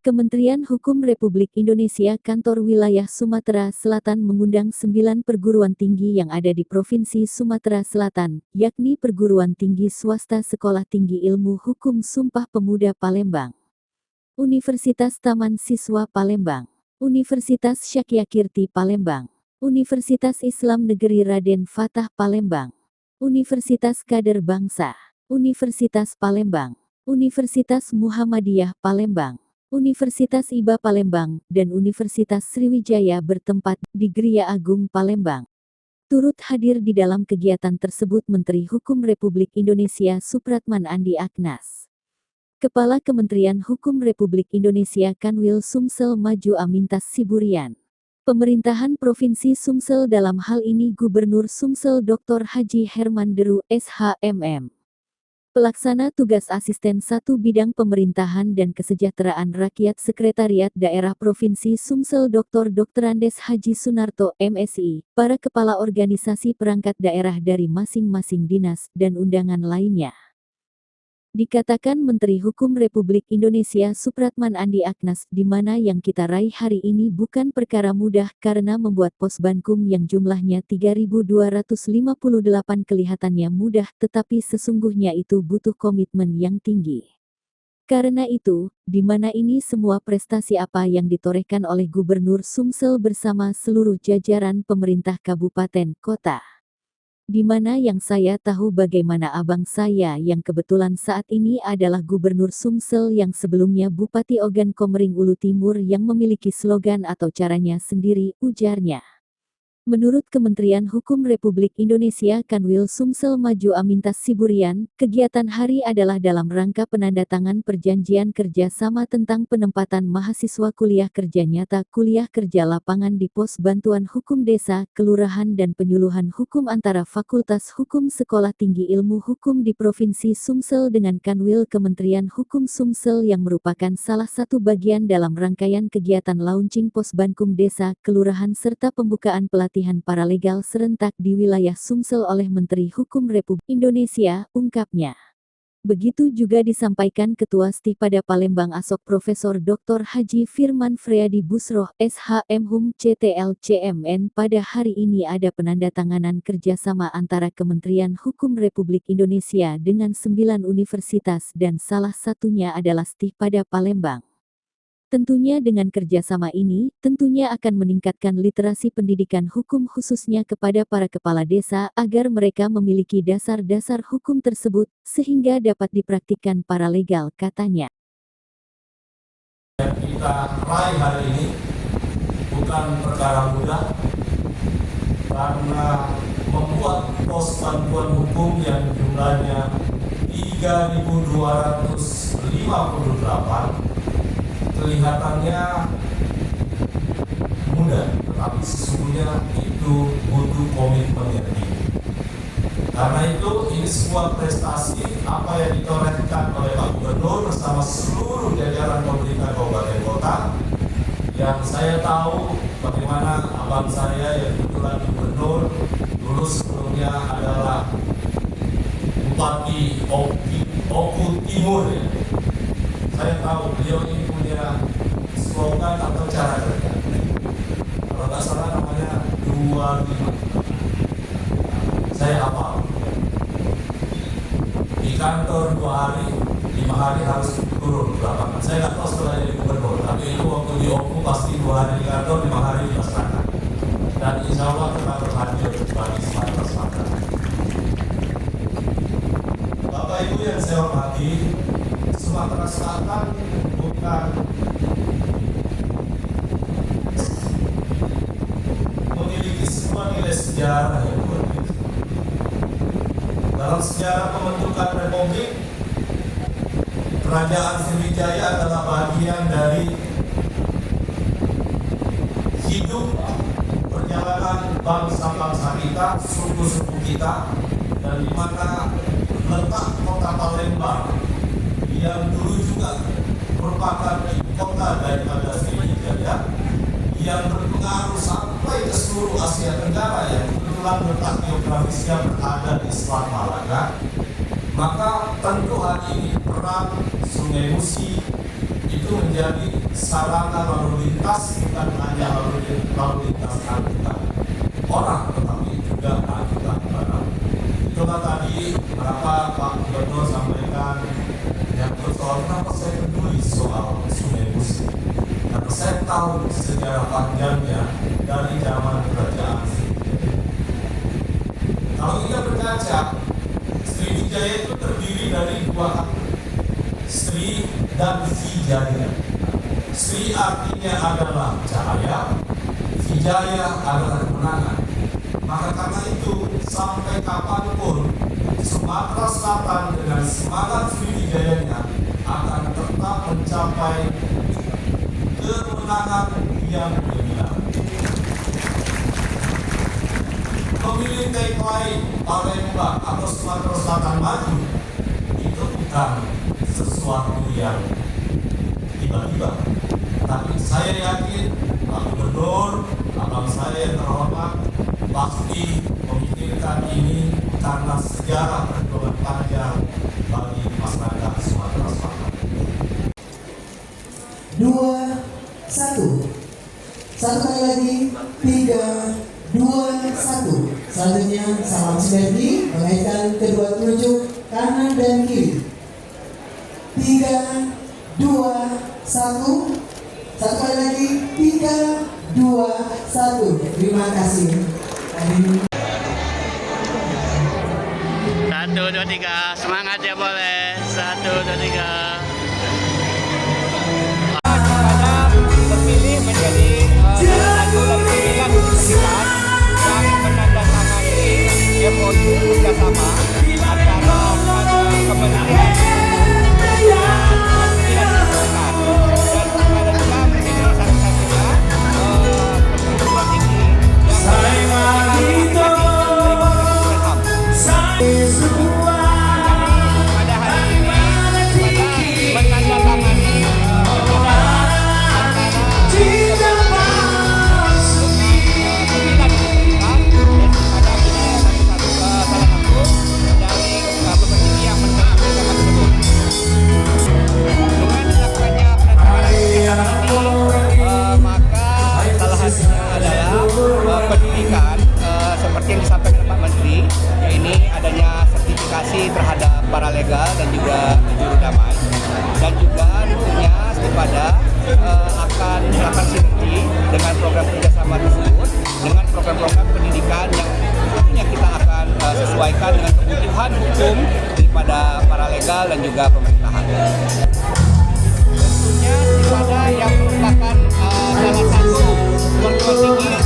Kementerian Hukum Republik Indonesia Kantor Wilayah Sumatera Selatan mengundang 9 perguruan tinggi yang ada di Provinsi Sumatera Selatan, yakni Perguruan Tinggi Swasta Sekolah Tinggi Ilmu Hukum Sumpah Pemuda Palembang, Universitas Taman Siswa Palembang, Universitas Syakyakirti Palembang, Universitas Islam Negeri Raden Fatah Palembang, Universitas Kader Bangsa, Universitas Palembang, Universitas Muhammadiyah Palembang, Universitas IBA Palembang, dan Universitas Sriwijaya bertempat di Gria Agung Palembang. Turut hadir di dalam kegiatan tersebut Menteri Hukum Republik Indonesia Supratman Andi Aknas, Kepala Kementerian Hukum Republik Indonesia Kanwil Sumsel Maju Amintas Siburian, Pemerintahan Provinsi Sumsel dalam hal ini Gubernur Sumsel Dr. Haji Herman Deru, SHMM. Pelaksana Tugas Asisten 1 Bidang Pemerintahan dan Kesejahteraan Rakyat Sekretariat Daerah Provinsi Sumsel Dr. Andes Haji Sunarto, MSI, para kepala organisasi perangkat daerah dari masing-masing dinas, dan undangan lainnya. Dikatakan Menteri Hukum Republik Indonesia Supratman Andi Aknas, di mana yang kita raih hari ini bukan perkara mudah karena membuat Posbankum yang jumlahnya 3.258 kelihatannya mudah, tetapi sesungguhnya itu butuh komitmen yang tinggi. Karena itu, di mana ini semua prestasi apa yang ditorehkan oleh Gubernur Sumsel bersama seluruh jajaran pemerintah kabupaten kota. Di mana yang saya tahu bagaimana abang saya yang kebetulan saat ini adalah Gubernur Sumsel yang sebelumnya Bupati Ogan Komering Ulu Timur yang memiliki slogan atau caranya sendiri, ujarnya. Menurut Kementerian Hukum Republik Indonesia Kanwil Sumsel Maju Amintas Siburian, kegiatan hari adalah dalam rangka penandatangan perjanjian kerjasama tentang penempatan mahasiswa kuliah kerja nyata kuliah kerja lapangan di Pos Bantuan Hukum Desa, Kelurahan dan Penyuluhan Hukum antara Fakultas Hukum Sekolah Tinggi Ilmu Hukum di Provinsi Sumsel dengan Kanwil Kementerian Hukum Sumsel yang merupakan salah satu bagian dalam rangkaian kegiatan launching Posbankum Desa, Kelurahan serta pembukaan pelatihan paralegal serentak di wilayah Sumsel oleh Menteri Hukum Republik Indonesia, ungkapnya. Begitu juga disampaikan Ketua Stipada Palembang Asok Profesor Dr. Haji Firman Freadi Busroh, SHM Hum CTL CMN. Pada hari ini ada penandatanganan kerjasama antara Kementerian Hukum Republik Indonesia dengan 9 universitas dan salah satunya adalah Stipada Palembang. Tentunya dengan kerjasama ini, tentunya akan meningkatkan literasi pendidikan hukum khususnya kepada para kepala desa agar mereka memiliki dasar-dasar hukum tersebut, sehingga dapat dipraktikkan paralegal, katanya. Yang kita raih hari ini bukan perkara mudah, karena membuat pos bantuan hukum yang jumlahnya 3.258 kelihatannya mudah, tetapi sesungguhnya itu butuh komitmen yang tinggi. Karena itu ini sebuah prestasi apa yang ditorehkan oleh Pak Gubernur bersama seluruh jajaran pemerintah kabupaten kota, yang saya tahu bagaimana abang saya yang kebetulan Gubernur dulu sebelumnya adalah Bupati Oku Timur ya. Saya tahu beliau ini punya slogan atau cara kerja. Kalau nggak salah namanya 25. Saya hafal. Di kantor 2 hari, 5 hari harus turun ke lapangan. Saya nggak tahu setelah jadi gubernur, tapi itu waktu di Oku pasti 2 hari di kantor, 5 hari di masyarakat. Dan insya Allah kita berhasil bagi Sumatera Selatan. Bapak Ibu yang saya hormati, Sumatera Selatan bukan memiliki sebuah nilai sejarah yang luar biasa. Dalam sejarah pembentukan Republik, Kerajaan Sriwijaya adalah bagian dari hidup perjalanan bangsa-bangsa kita, suku-suku kita, dan di mana letak kota Palembang yang dulu juga merupakan kota daripada Sriwijaya yang berpengaruh sampai ke seluruh Asia Tenggara yang kebetulan letak geografisnya berada di Selat Malaka, maka tentu hari ini peran Sungai Musi itu menjadi sarana lalu lintas, bukan hanya lalu lintas angkutan orang, tetapi juga angkutan barang. Itulah tadi kenapa Pak Gubernur sampaikan yang soal kenapa saya peduli soal Sungai Musi. Karena saya tahu sejarah panjangnya dari zaman kerajaan Sriwijaya. Kalau kita berkaca, Sriwijaya itu terdiri dari dua kata, Sri dan Vijaya. Sri artinya adalah cahaya, Vijaya adalah kemenangan. Maka karena itu sampai kapanpun Sumatera Selatan dengan semangat Sriwijayanya akan tetap mencapai kemenangan yang gemilang. Memilih tagline Palembang atau Sumatera Selatan maju itu bukan sesuatu yang tiba-tiba, tapi saya yakin Pak Gubernur, abang saya yang terhormat pasti memikirkan ini karena sejarah perjuangan panjang bagi masyarakat Sumatera Selatan. 2, 1. Satu kali lagi, 3, 2, 1. Selanjutnya salam sinergi mengaitkan kedua telunjuk kanan dan kiri. 3, 2, 1. Satu kali lagi, 3, 2, 1. Terima kasih. 1, 2, 3, semangat ya boleh. 1, 2, 3. Terpilih menjadi salah satu dari 9 universitas yang menandatangani MOU kerjasama antara kementerian dan juga menjadi satu-satunya perguruan tinggi pada hari ini menandatangani pendidikan seperti yang disampaikan Pak Menteri, yaitu adanya sertifikasi terhadap paralegal dan juga juru damai, dan juga tentunya kepada akan melakukan sinergi dengan program kerjasama tersebut dengan program-program pendidikan yang tentunya kita akan sesuaikan dengan kebutuhan hukum daripada paralegal dan juga pemerintahan. Tentunya kepada yang merupakan salah satu perguruan tinggi